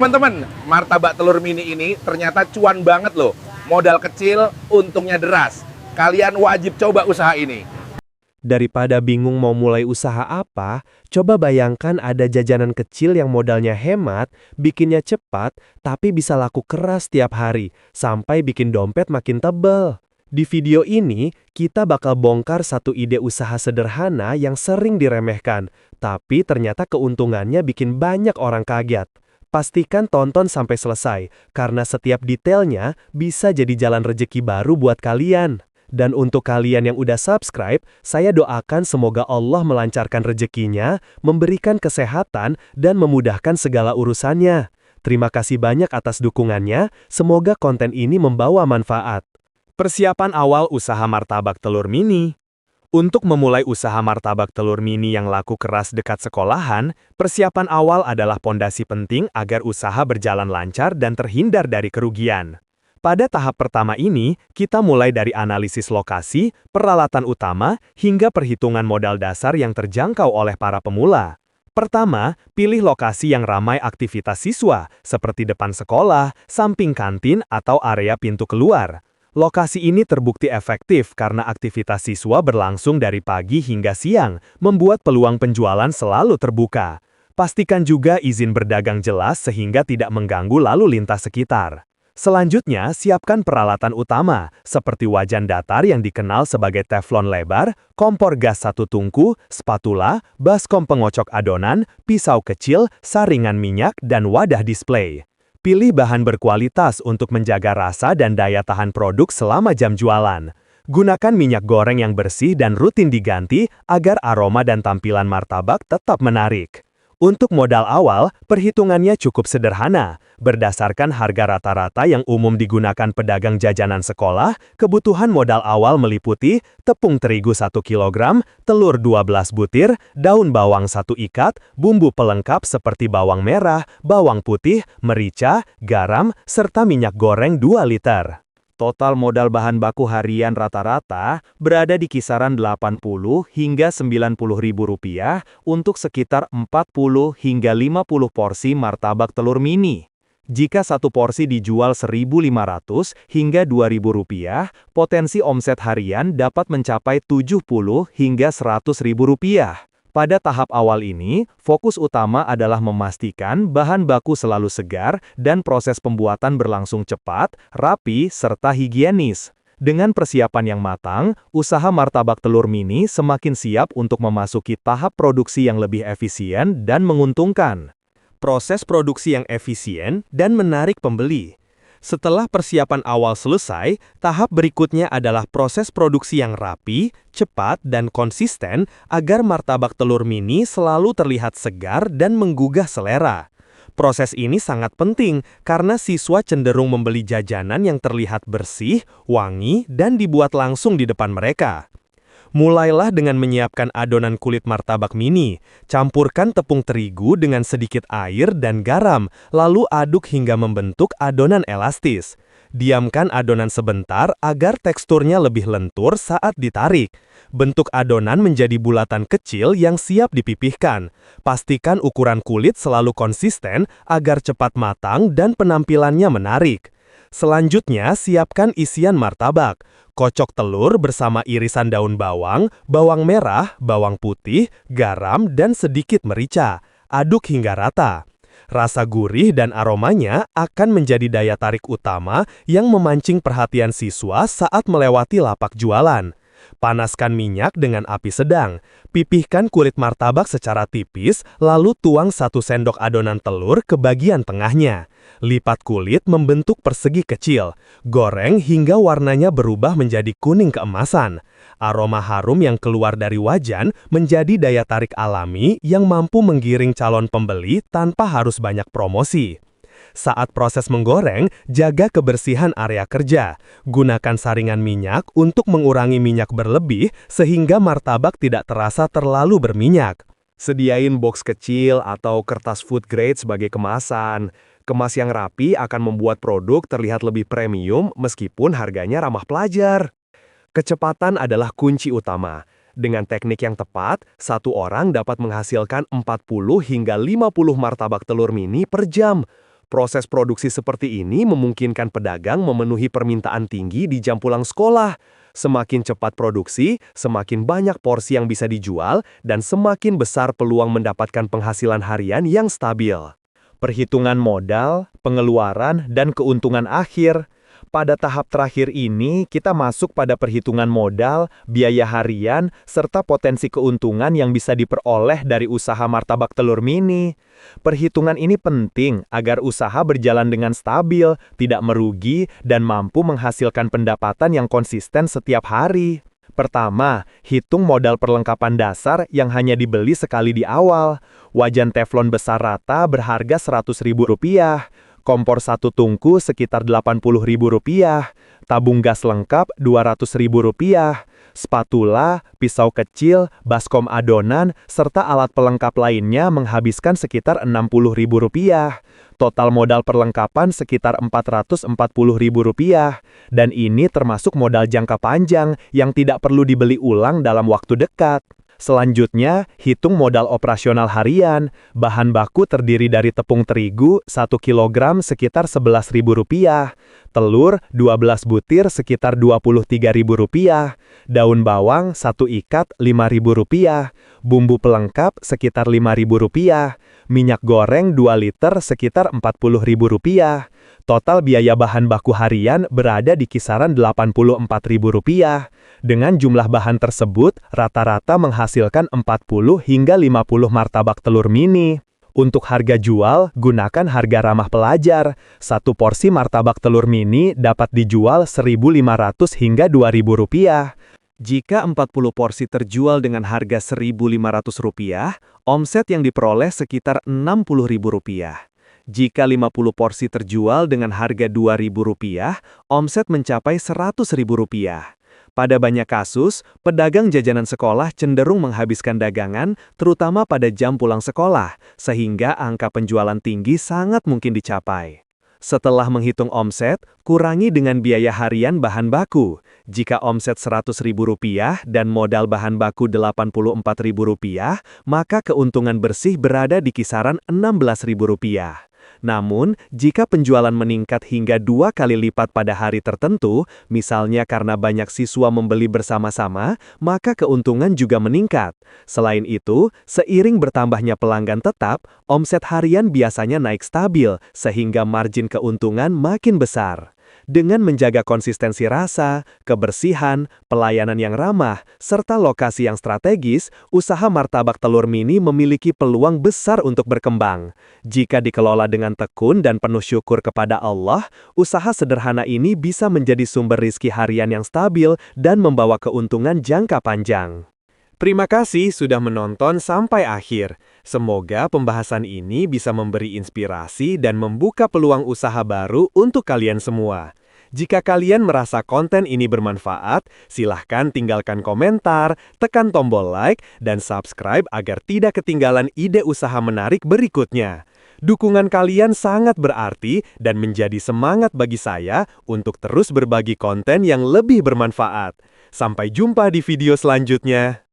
Teman-teman, martabak telur mini ini ternyata cuan banget loh. Modal kecil, untungnya deras. Kalian wajib coba usaha ini. Daripada bingung mau mulai usaha apa, coba bayangkan ada jajanan kecil yang modalnya hemat, bikinnya cepat, tapi bisa laku keras tiap hari, sampai bikin dompet makin tebal. Di video ini, kita bakal bongkar satu ide usaha sederhana yang sering diremehkan, tapi ternyata keuntungannya bikin banyak orang kaget. Pastikan tonton sampai selesai, karena setiap detailnya bisa jadi jalan rejeki baru buat kalian. Dan untuk kalian yang udah subscribe, saya doakan semoga Allah melancarkan rezekinya, memberikan kesehatan, dan memudahkan segala urusannya. Terima kasih banyak atas dukungannya, semoga konten ini membawa manfaat. Persiapan awal usaha martabak telur mini. Untuk memulai usaha martabak telur mini yang laku keras dekat sekolahan, persiapan awal adalah pondasi penting agar usaha berjalan lancar dan terhindar dari kerugian. Pada tahap pertama ini, kita mulai dari analisis lokasi, peralatan utama, hingga perhitungan modal dasar yang terjangkau oleh para pemula. Pertama, pilih lokasi yang ramai aktivitas siswa, seperti depan sekolah, samping kantin, atau area pintu keluar. Lokasi ini terbukti efektif karena aktivitas siswa berlangsung dari pagi hingga siang, membuat peluang penjualan selalu terbuka. Pastikan juga izin berdagang jelas sehingga tidak mengganggu lalu lintas sekitar. Selanjutnya, siapkan peralatan utama, seperti wajan datar yang dikenal sebagai teflon lebar, kompor gas satu tungku, spatula, baskom pengocok adonan, pisau kecil, saringan minyak, dan wadah display. Pilih bahan berkualitas untuk menjaga rasa dan daya tahan produk selama jam jualan. Gunakan minyak goreng yang bersih dan rutin diganti agar aroma dan tampilan martabak tetap menarik. Untuk modal awal, perhitungannya cukup sederhana. Berdasarkan harga rata-rata yang umum digunakan pedagang jajanan sekolah, kebutuhan modal awal meliputi tepung terigu 1 kg, telur 12 butir, daun bawang 1 ikat, bumbu pelengkap seperti bawang merah, bawang putih, merica, garam, serta minyak goreng 2 liter. Total modal bahan baku harian rata-rata berada di kisaran 80 hingga 90 ribu rupiah untuk sekitar 40 hingga 50 porsi martabak telur mini. Jika satu porsi dijual 1.500 hingga 2.000 rupiah, potensi omset harian dapat mencapai 70 hingga 100 ribu rupiah. Pada tahap awal ini, fokus utama adalah memastikan bahan baku selalu segar dan proses pembuatan berlangsung cepat, rapi, serta higienis. Dengan persiapan yang matang, usaha martabak telur mini semakin siap untuk memasuki tahap produksi yang lebih efisien dan menguntungkan. Proses produksi yang efisien dan menarik pembeli. Setelah persiapan awal selesai, tahap berikutnya adalah proses produksi yang rapi, cepat, dan konsisten agar martabak telur mini selalu terlihat segar dan menggugah selera. Proses ini sangat penting karena siswa cenderung membeli jajanan yang terlihat bersih, wangi, dan dibuat langsung di depan mereka. Mulailah dengan menyiapkan adonan kulit martabak mini. Campurkan tepung terigu dengan sedikit air dan garam, lalu aduk hingga membentuk adonan elastis. Diamkan adonan sebentar agar teksturnya lebih lentur saat ditarik. Bentuk adonan menjadi bulatan kecil yang siap dipipihkan. Pastikan ukuran kulit selalu konsisten agar cepat matang dan penampilannya menarik. Selanjutnya, siapkan isian martabak. Kocok telur bersama irisan daun bawang, bawang merah, bawang putih, garam, dan sedikit merica. Aduk hingga rata. Rasa gurih dan aromanya akan menjadi daya tarik utama yang memancing perhatian siswa saat melewati lapak jualan. Panaskan minyak dengan api sedang. Pipihkan kulit martabak secara tipis, lalu tuang 1 sendok adonan telur ke bagian tengahnya. Lipat kulit membentuk persegi kecil. Goreng hingga warnanya berubah menjadi kuning keemasan. Aroma harum yang keluar dari wajan menjadi daya tarik alami yang mampu menggiring calon pembeli tanpa harus banyak promosi. Saat proses menggoreng, jaga kebersihan area kerja. Gunakan saringan minyak untuk mengurangi minyak berlebih sehingga martabak tidak terasa terlalu berminyak. Sediain box kecil atau kertas food grade sebagai kemasan. Kemas yang rapi akan membuat produk terlihat lebih premium meskipun harganya ramah pelajar. Kecepatan adalah kunci utama. Dengan teknik yang tepat, satu orang dapat menghasilkan 40 hingga 50 martabak telur mini per jam. Proses produksi seperti ini memungkinkan pedagang memenuhi permintaan tinggi di jam pulang sekolah. Semakin cepat produksi, semakin banyak porsi yang bisa dijual, dan semakin besar peluang mendapatkan penghasilan harian yang stabil. Perhitungan modal, pengeluaran, dan keuntungan akhir. Pada tahap terakhir ini, kita masuk pada perhitungan modal, biaya harian, serta potensi keuntungan yang bisa diperoleh dari usaha martabak telur mini. Perhitungan ini penting agar usaha berjalan dengan stabil, tidak merugi, dan mampu menghasilkan pendapatan yang konsisten setiap hari. Pertama, hitung modal perlengkapan dasar yang hanya dibeli sekali di awal. Wajan teflon besar rata berharga Rp100.000. Kompor satu tungku sekitar Rp80.000, tabung gas lengkap Rp200.000, spatula, pisau kecil, baskom adonan, serta alat pelengkap lainnya menghabiskan sekitar Rp60.000. Total modal perlengkapan sekitar Rp440.000, dan ini termasuk modal jangka panjang yang tidak perlu dibeli ulang dalam waktu dekat. Selanjutnya, hitung modal operasional harian. Bahan baku terdiri dari tepung terigu 1 kg sekitar Rp11.000, telur 12 butir sekitar Rp23.000, daun bawang 1 ikat Rp5.000, bumbu pelengkap sekitar Rp5.000, minyak goreng 2 liter sekitar Rp40.000. Total biaya bahan baku harian berada di kisaran Rp84.000. Dengan jumlah bahan tersebut, rata-rata menghasilkan 40 hingga 50 martabak telur mini. Untuk harga jual, gunakan harga ramah pelajar. Satu porsi martabak telur mini dapat dijual Rp1.500 hingga Rp2.000. Jika 40 porsi terjual dengan harga Rp1.500, omset yang diperoleh sekitar Rp60.000. Jika 50 porsi terjual dengan harga Rp2.000, omset mencapai Rp100.000. Pada banyak kasus, pedagang jajanan sekolah cenderung menghabiskan dagangan, terutama pada jam pulang sekolah, sehingga angka penjualan tinggi sangat mungkin dicapai. Setelah menghitung omset, kurangi dengan biaya harian bahan baku. Jika omset Rp100.000 dan modal bahan baku Rp84.000, maka keuntungan bersih berada di kisaran Rp16.000. Namun, jika penjualan meningkat hingga 2 kali lipat pada hari tertentu, misalnya karena banyak siswa membeli bersama-sama, maka keuntungan juga meningkat. Selain itu, seiring bertambahnya pelanggan tetap, omset harian biasanya naik stabil, sehingga margin keuntungan makin besar. Dengan menjaga konsistensi rasa, kebersihan, pelayanan yang ramah, serta lokasi yang strategis, usaha martabak telur mini memiliki peluang besar untuk berkembang. Jika dikelola dengan tekun dan penuh syukur kepada Allah, usaha sederhana ini bisa menjadi sumber rizki harian yang stabil dan membawa keuntungan jangka panjang. Terima kasih sudah menonton sampai akhir. Semoga pembahasan ini bisa memberi inspirasi dan membuka peluang usaha baru untuk kalian semua. Jika kalian merasa konten ini bermanfaat, silahkan tinggalkan komentar, tekan tombol like, dan subscribe agar tidak ketinggalan ide usaha menarik berikutnya. Dukungan kalian sangat berarti dan menjadi semangat bagi saya untuk terus berbagi konten yang lebih bermanfaat. Sampai jumpa di video selanjutnya.